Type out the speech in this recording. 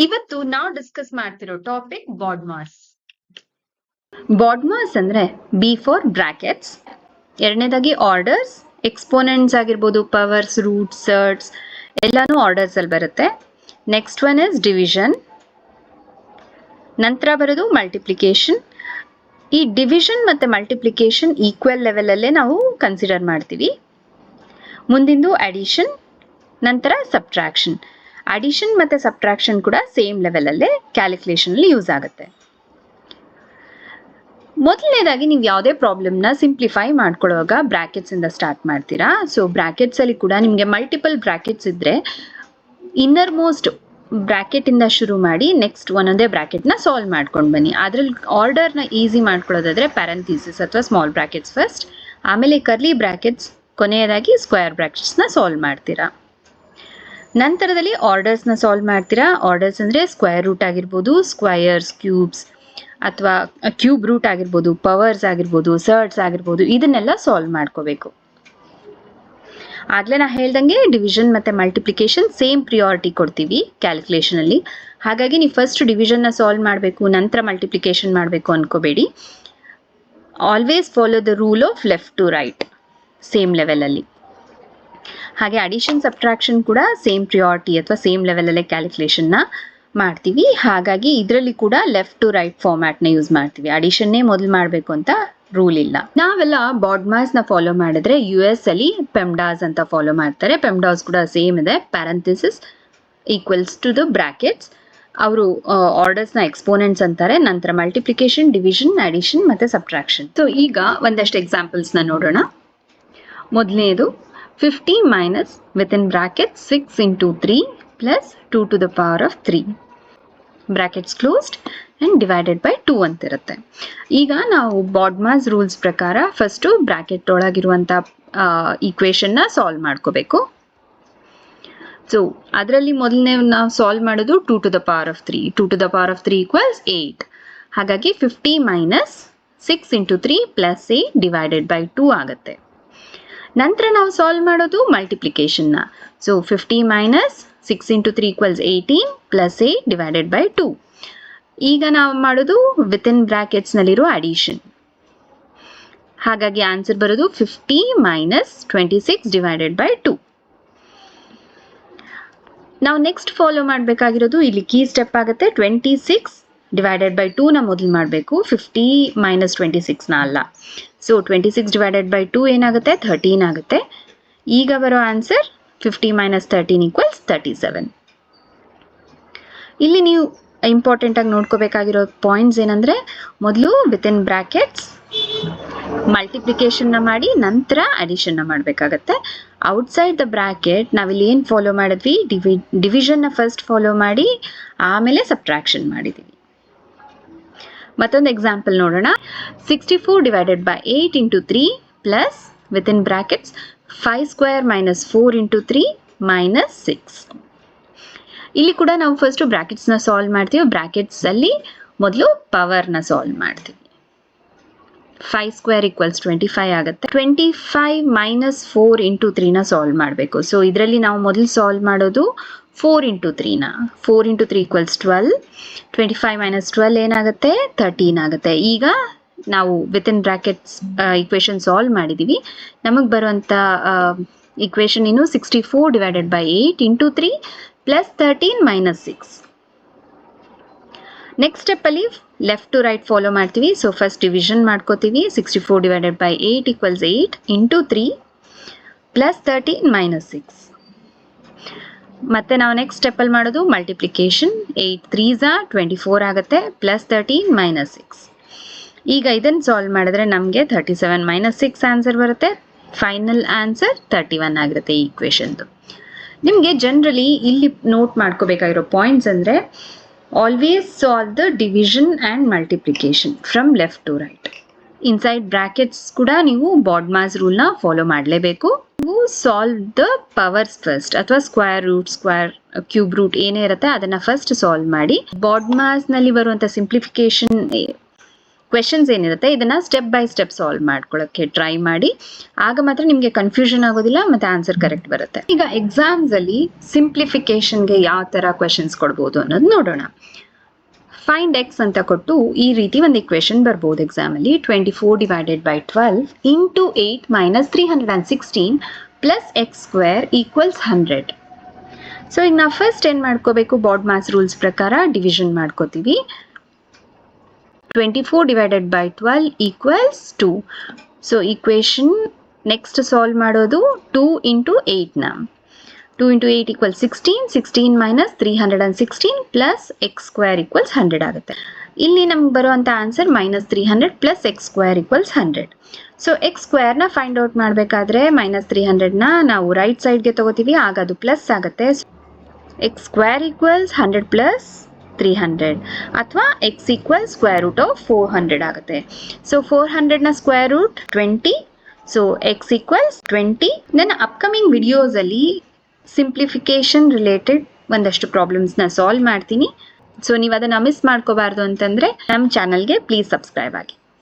ಇವತ್ತು ನಾವು ಡಿಸ್ಕಸ್ ಮಾಡ್ತಿರೋ ಟಾಪಿಕ್ ಬಾಡ್ಮಾಸ್. ಬಾಡ್ಮಾಸ್ ಅಂದ್ರೆ ಬಿ ಫಾರ್ ಬ್ರಾಕೆಟ್ಸ್, ಎರಡನೇದಾಗಿ ಆರ್ಡರ್ಸ್, ಎಕ್ಸ್ಪೋನೆಂಟ್ಸ್ ಆಗಿರ್ಬೋದು, ಪವರ್ಸ್, ರೂಟ್ಸ್, ಸರ್ಟ್ಸ್ ಎಲ್ಲಾನು ಆರ್ಡರ್ಸ್ ಅಲ್ಲಿ ಬರುತ್ತೆ. ನೆಕ್ಸ್ಟ್ ಒನ್ ಇಸ್ ಡಿವಿಷನ್, ನಂತರ ಬರೋದು ಮಲ್ಟಿಪ್ಲಿಕೇಶನ್. ಈ ಡಿವಿಷನ್ ಮತ್ತೆ ಮಲ್ಟಿಪ್ಲಿಕೇಶನ್ ಈಕ್ವಲ್ ಲೆವೆಲ್ ಅಲ್ಲೇ ನಾವು ಕನ್ಸಿಡರ್ ಮಾಡ್ತೀವಿ. ಮುಂದಿಂದು ಅಡಿಷನ್, ನಂತರ ಸಬ್ಟ್ರಾಕ್ಷನ್. ಅಡಿಷನ್ ಮತ್ತೆ ಸಬ್ಟ್ರಾಕ್ಷನ್ ಕೂಡ ಸೇಮ್ ಲೆವೆಲ್ ಅಲ್ಲೇ ಕ್ಯಾಲ್ಕುಲೇಷನ್ ಅಲ್ಲಿ ಯೂಸ್ ಆಗುತ್ತೆ. ಮೊದಲನೇದಾಗಿ ನೀವು ಯಾವುದೇ ಪ್ರಾಬ್ಲಮ್ನ ಸಿಂಪ್ಲಿಫೈ ಮಾಡ್ಕೊಳ್ಳುವಾಗ ಬ್ರಾಕೆಟ್ಸ್ ಇಂದ ಸ್ಟಾರ್ಟ್ ಮಾಡ್ತೀರಾ. ಸೊ ಬ್ರಾಕೆಟ್ಸ್ ಅಲ್ಲಿ ಕೂಡ ನಿಮಗೆ ಮಲ್ಟಿಪಲ್ ಬ್ರಾಕೆಟ್ಸ್ ಇದ್ರೆ ಇನ್ನರ್ ಮೋಸ್ಟ್ ಬ್ರಾಕೆಟ್ ಇಂದ ಶುರು ಮಾಡಿ ನೆಕ್ಸ್ಟ್ ಒಂದೊಂದೇ ಬ್ರಾಕೆಟ್ನ ಸಾಲ್ವ್ ಮಾಡ್ಕೊಂಡು ಬನ್ನಿ. ಅದ್ರಲ್ಲಿ ಆರ್ಡರ್ನ ಈಸಿ ಮಾಡ್ಕೊಳ್ಳೋದಾದ್ರೆ ಪ್ಯಾರಂಥಿಸಿಸ್ ಅಥವಾ ಸ್ಮಾಲ್ ಬ್ರಾಕೆಟ್ಸ್ ಫಸ್ಟ್, ಆಮೇಲೆ ಕರ್ಲಿ ಬ್ರಾಕೆಟ್ಸ್, ಕೊನೆಯದಾಗಿ ಸ್ಕ್ವೇರ್ ಬ್ರಾಕೆಟ್ಸ್ನ ಸಾಲ್ವ್ ಮಾಡ್ತೀರಾ. ನಂತರದಲ್ಲಿ ಆರ್ಡರ್ಸ್ನ ಸಾಲ್ವ್ ಮಾಡ್ತೀರಾ. ಆರ್ಡರ್ಸ್ ಅಂದರೆ ಸ್ಕ್ವೇರ್ ರೂಟ್ ಆಗಿರ್ಬೋದು, ಸ್ಕ್ವಯರ್ಸ್, ಕ್ಯೂಬ್ಸ್ ಅಥವಾ ಕ್ಯೂಬ್ ರೂಟ್ ಆಗಿರ್ಬೋದು, ಪವರ್ಸ್ ಆಗಿರ್ಬೋದು, ಸರ್ಟ್ಸ್ ಆಗಿರ್ಬೋದು, ಇದನ್ನೆಲ್ಲ ಸಾಲ್ವ್ ಮಾಡ್ಕೋಬೇಕು. ಆಗಲೇ ನಾ ಹೇಳ್ದಂಗೆ ಡಿವಿಷನ್ ಮತ್ತು ಮಲ್ಟಿಪ್ಲಿಕೇಶನ್ ಸೇಮ್ ಪ್ರಿಯಾರಿಟಿ ಕೊಡ್ತೀವಿ ಕ್ಯಾಲ್ಕುಲೇಷನಲ್ಲಿ. ಹಾಗಾಗಿ ನೀವು ಫಸ್ಟ್ ಡಿವಿಷನ್ನ ಸಾಲ್ವ್ ಮಾಡಬೇಕು, ನಂತರ ಮಲ್ಟಿಪ್ಲಿಕೇಶನ್ ಮಾಡಬೇಕು ಅನ್ಕೋಬೇಡಿ. Always follow the rule of left to right same ಲೆವೆಲಲ್ಲಿ. ಹಾಗೆ ಅಡಿಷನ್ ಸಬ್ಟ್ರಾಕ್ಷನ್ ಕೂಡ ಸೇಮ್ ಪ್ರಿಯಾರಿಟಿ ಅಥವಾ ಸೇಮ್ ಲೆವೆಲಲ್ಲೇ ಕ್ಯಾಲ್ಕುಲೇಷನ್ನ ಮಾಡ್ತೀವಿ. ಹಾಗಾಗಿ ಇದರಲ್ಲಿ ಕೂಡ ಲೆಫ್ಟ್ ಟು ರೈಟ್ ಫಾರ್ಮ್ಯಾಟ್ನ ಯೂಸ್ ಮಾಡ್ತೀವಿ. ಅಡಿಷನ್ನೇ ಮೊದಲು ಮಾಡಬೇಕು ಅಂತ ರೂಲ್ ಇಲ್ಲ. ನಾವೆಲ್ಲ ಬಾಡ್ಮಾಸ್ನ ಫಾಲೋ ಮಾಡಿದ್ರೆ US ಅಲ್ಲಿ ಪೆಮ್ಡಾಸ್ ಅಂತ ಫಾಲೋ ಮಾಡ್ತಾರೆ. ಪೆಮ್ಡಾಸ್ ಕೂಡ ಸೇಮ್ ಇದೆ, parenthesis equals to the brackets. ಅವರು ಆರ್ಡರ್ಸ್ನ ಎಕ್ಸ್ಪೋನೆಂಟ್ಸ್ ಅಂತಾರೆ. ನಂತರ ಮಲ್ಟಿಪ್ಲಿಕೇಶನ್, ಡಿವಿಷನ್, ಅಡಿಷನ್ ಮತ್ತೆ ಸಬ್ಟ್ರಾಕ್ಷನ್. ಸೊ ಈಗ ಒಂದಷ್ಟು ಎಕ್ಸಾಂಪಲ್ಸ್ನ ನೋಡೋಣ. ಮೊದಲನೇದು 50 minus within brackets 6 into 3 plus 2 to the power of 3 brackets closed and divided by 2 ಅಂತಿರುತ್ತೆ. ಈಗ ನಾವು ಬಾಡ್ಮಾಸ್ ರೂಲ್ಸ್ ಪ್ರಕಾರ ಫಸ್ಟು ಬ್ರಾಕೆಟ್ ಒಳಗಿರುವಂಥ ಈಕ್ವೇಷನ್ನ ಸಾಲ್ವ್ ಮಾಡ್ಕೋಬೇಕು. ಸೊ ಅದರಲ್ಲಿ ಮೊದಲನೇ ನಾವು ಸಾಲ್ವ್ ಮಾಡೋದು 2 to the power of 3. 2 to the power of 3 equals 8. ಹಾಗಾಗಿ 50 minus 6 into 3 plus 8 divided by 2 ಆಗುತ್ತೆ. ನಂತರ ನಾವು ಸಾಲ್ವ್ ಮಾಡೋದು ಮಲ್ಟಿಪ್ಲಿಕೇಶನ್ನ. So 50 minus 6 into 3 equals 18 plus 8 divided by 2. ಈಗ ನಾವು ಮಾಡೋದು ವಿತಿನ್ ಬ್ರಾಕೆಟ್ಸ್ನಲ್ಲಿರೋ ಅಡಿಷನ್. ಹಾಗಾಗಿ ಆನ್ಸರ್ ಬರೋದು 50 ಮೈನಸ್ 26 ಡಿವೈಡೆಡ್ ಬೈ 2. ನಾವು ನೆಕ್ಸ್ಟ್ ಫಾಲೋ ಮಾಡಬೇಕಾಗಿರೋದು ಇಲ್ಲಿ ಕೀ ಸ್ಟೆಪ್ ಆಗುತ್ತೆ. 26 ಡಿವೈಡೆಡ್ ಬೈ 2ನ ಮೊದಲು ಮಾಡಬೇಕು, 50 ಮೈನಸ್ 26ನ ಅಲ್ಲ. ಸೊ 26 ಡಿವೈಡೆಡ್ ಬೈ 2 ಏನಾಗುತ್ತೆ? 13 ಆಗುತ್ತೆ. ಈಗ ಬರೋ ಆನ್ಸರ್ 50 ಮೈನಸ್ 13 ಈಕ್ವಲ್ಸ್ 37. ಇಲ್ಲಿ ನೀವು ಇಂಪಾರ್ಟೆಂಟ್ ಆಗಿ ನೋಡ್ಕೋಬೇಕಾಗಿರೋ ಪಾಯಿಂಟ್ಸ್ ಏನಂದ್ರೆ, ಮೊದಲು ವಿತಿನ್ ಬ್ರಾಕೆಟ್ಸ್ ಮಲ್ಟಿಪ್ಲಿಕೇಶನ್ನ ಮಾಡಿ ನಂತರ ಅಡಿಷನ್ನ ಮಾಡಬೇಕಾಗತ್ತೆ. ಔಟ್ಸೈಡ್ ದ ಬ್ರಾಕೆಟ್ ನಾವಿಲ್ಲಿ ಏನು ಫಾಲೋ ಮಾಡಿದ್ವಿ? ಡಿವಿಷನ್ನ ಫಸ್ಟ್ ಫಾಲೋ ಮಾಡಿ ಆಮೇಲೆ ಸಬ್ಟ್ರಾಕ್ಷನ್ ಮಾಡಿದ್ದೀವಿ. ಮತ್ತೊಂದು ಎಕ್ಸಾಂಪಲ್ ನೋಡೋಣ. 64 divided by 8 into 3 plus within brackets 5 square minus 4 into 3 minus 6. ಇಲ್ಲಿ ಕೂಡ ನಾವು ಫಸ್ಟು ಬ್ರಾಕೆಟ್ಸ್ನ ಸಾಲ್ವ್ ಮಾಡ್ತೀವಿ. ಬ್ರಾಕೆಟ್ಸಲ್ಲಿ ಮೊದಲು ಪವರ್ನ ಸಾಲ್ವ್ ಮಾಡ್ತೀವಿ. 5 ಸ್ಕ್ವೇರ್ ಈಕ್ವಲ್ಸ್ 25 ಆಗುತ್ತೆ. 25 ಮೈನಸ್ 4 ಇಂಟು 3ನ ಸಾಲ್ವ್ ಮಾಡಬೇಕು. ಸೊ ಇದರಲ್ಲಿ ನಾವು ಮೊದಲು ಸಾಲ್ವ್ ಮಾಡೋದು 4 ಇಂಟು 3ನ. 4 into 3 equals 12. 25 ಮೈನಸ್ 12 ಏನಾಗುತ್ತೆ? 13 ಆಗುತ್ತೆ. ಈಗ ನಾವು ವಿತಿನ್ ಬ್ರಾಕೆಟ್ಸ್ ಈಕ್ವೇಷನ್ ಸಾಲ್ವ್ ಮಾಡಿದ್ದೀವಿ. ನಮಗೆ ಬರುವಂಥ ಈಕ್ವೇಷನ್ ಏನು? 64 divided by 8 into 3 plus 13 minus 6. Next ಸ್ಟೆಪ್ಪಲ್ಲಿ ಲೆಫ್ಟ್ ಟು ರೈಟ್ ಫಾಲೋ ಮಾಡ್ತೀವಿ. ಸೊ ಫಸ್ಟ್ ಡಿವಿಷನ್ ಮಾಡ್ಕೋತೀವಿ. 64 divided by 8 equals 8 into 3 plus 13 minus 6. ಮತ್ತೆ ನಾವು ನೆಕ್ಸ್ಟ್ ಸ್ಟೆಪ್ಪಲ್ಲಿ ಮಾಡೋದು ಮಲ್ಟಿಪ್ಲಿಕೇಶನ್. 8 3s 24 ಆಗುತ್ತೆ, ಪ್ಲಸ್ 13 ಮೈನಸ್ 6. ಈಗ ಇದನ್ನು ಸಾಲ್ವ್ ಮಾಡಿದ್ರೆ ನಮಗೆ 37 ಮೈನಸ್ 6 ಆನ್ಸರ್ ಬರುತ್ತೆ. ಫೈನಲ್ ಆನ್ಸರ್ 31 ಆಗಿರುತ್ತೆ ಈ ಈಕ್ವೇಷನ್ದು. ನಿಮಗೆ ಜನರಲಿ ಇಲ್ಲಿ ನೋಟ್ ಮಾಡ್ಕೋಬೇಕಾಗಿರೋ ಪಾಯಿಂಟ್ಸ್ ಅಂದರೆ, always solve the division and multiplication from left to right. Inside brackets ಕೂಡ ನೀವು ಬಾಡ್ಮಾಸ್ ರೂಲ್ನ ಫಾಲೋ ಮಾಡಲೇಬೇಕು. ನೀವು ಸಾಲ್ವ್ ದ ಪವರ್ಸ್ ಫಸ್ಟ್, ಅಥವಾ square root, square cube root ಏನೇ ಇರುತ್ತೆ ಅದನ್ನು ಫಸ್ಟ್ ಸಾಲ್ವ್ ಮಾಡಿ. ಬಾಡ್ಮಾಸ್ನಲ್ಲಿ ಬರುವಂಥ ಸಿಂಪ್ಲಿಫಿಕೇಶನ್ ಕ್ವೆಶನ್ಸ್ ಏನಿರುತ್ತೆ ಇದನ್ನ ಸ್ಟೆಪ್ ಬೈ ಸ್ಟೆಪ್ ಸಾಲ್ವ್ ಮಾಡ್ಕೊಳ್ಳೋಕ್ಕೆ ಟ್ರೈ ಮಾಡಿ. ಆಗ ಮಾತ್ರ ನಿಮಗೆ ಕನ್ಫ್ಯೂಷನ್ ಆಗೋದಿಲ್ಲ ಮತ್ತೆ ಆನ್ಸರ್ ಕರೆಕ್ಟ್ ಬರುತ್ತೆ. ಈಗ ಎಕ್ಸಾಮ್ಸ್ ಅಲ್ಲಿ ಸಿಂಪ್ಲಿಫಿಕೇಶನ್ಗೆ ಯಾವ ತರ ಕ್ವೆಶನ್ಸ್ ಕೊಡ್ಬೋದು ಅನ್ನೋದು ನೋಡೋಣ. ಫೈಂಡ್ ಎಕ್ಸ್ ಅಂತ ಕೊಟ್ಟು ಈ ರೀತಿ ಒಂದು ಇಕ್ವೇಶನ್ ಬರ್ಬೋದು ಎಕ್ಸಾಮ್ ಅಲ್ಲಿ. 24 divided by 12 into 8 minus 316 plus x square equals 100. So ಈಗ ನಾವು ಫಸ್ಟ್ ಏನು ಮಾಡ್ಕೋಬೇಕು, ಬಾಡ್ಮಾಸ್ ರೂಲ್ಸ್ ಪ್ರಕಾರ ಡಿವಿಷನ್ ಮಾಡ್ಕೋತೀವಿ. 24 divided by 12 equals 2. So equation next solve ಮಾಡೋದು 2 ಇಂಟು 8ನ. 2 into 8 equals 16. 16 minus 316 plus x square equals 100 ಆಗುತ್ತೆ. ಇಲ್ಲಿ ನಮ್ಗೆ ಬರುವಂಥ answer minus 300 plus x square equals 100. So x ಸ್ಕ್ವೇರ್ನ ಫೈಂಡ್ ಔಟ್ ಮಾಡಬೇಕಾದ್ರೆ ಮೈನಸ್ 300ನ ನಾವು ರೈಟ್ ಸೈಡ್ಗೆ ತಗೋತೀವಿ, ಆಗ ಅದು ಪ್ಲಸ್ ಆಗುತ್ತೆ. ಎಕ್ಸ್ ಸ್ಕ್ವೇರ್ ಈಕ್ವಲ್ಸ್ 100 ಪ್ಲಸ್ 300 ಅಥವಾ x equal square root of 400 ಆಗುತ್ತೆ. ಸೊ 400ನ square root 20. So x equals 20. ನನ್ನ ಅಪ್ಕಮಿಂಗ್ ವಿಡಿಯೋಸಲ್ಲಿ ಸಿಂಪ್ಲಿಫಿಕೇಶನ್ ರಿಲೇಟೆಡ್ ಒಂದಷ್ಟು ಪ್ರಾಬ್ಲಮ್ಸ್ನ ಸಾಲ್ವ್ ಮಾಡ್ತೀನಿ. ಸೊ ನೀವು ಅದನ್ನು ಮಿಸ್ ಮಾಡ್ಕೋಬಾರ್ದು ಅಂತಂದರೆ ನಮ್ಮ ಚಾನಲ್ಗೆ ಪ್ಲೀಸ್ ಸಬ್ಸ್ಕ್ರೈಬ್ ಆಗಿ.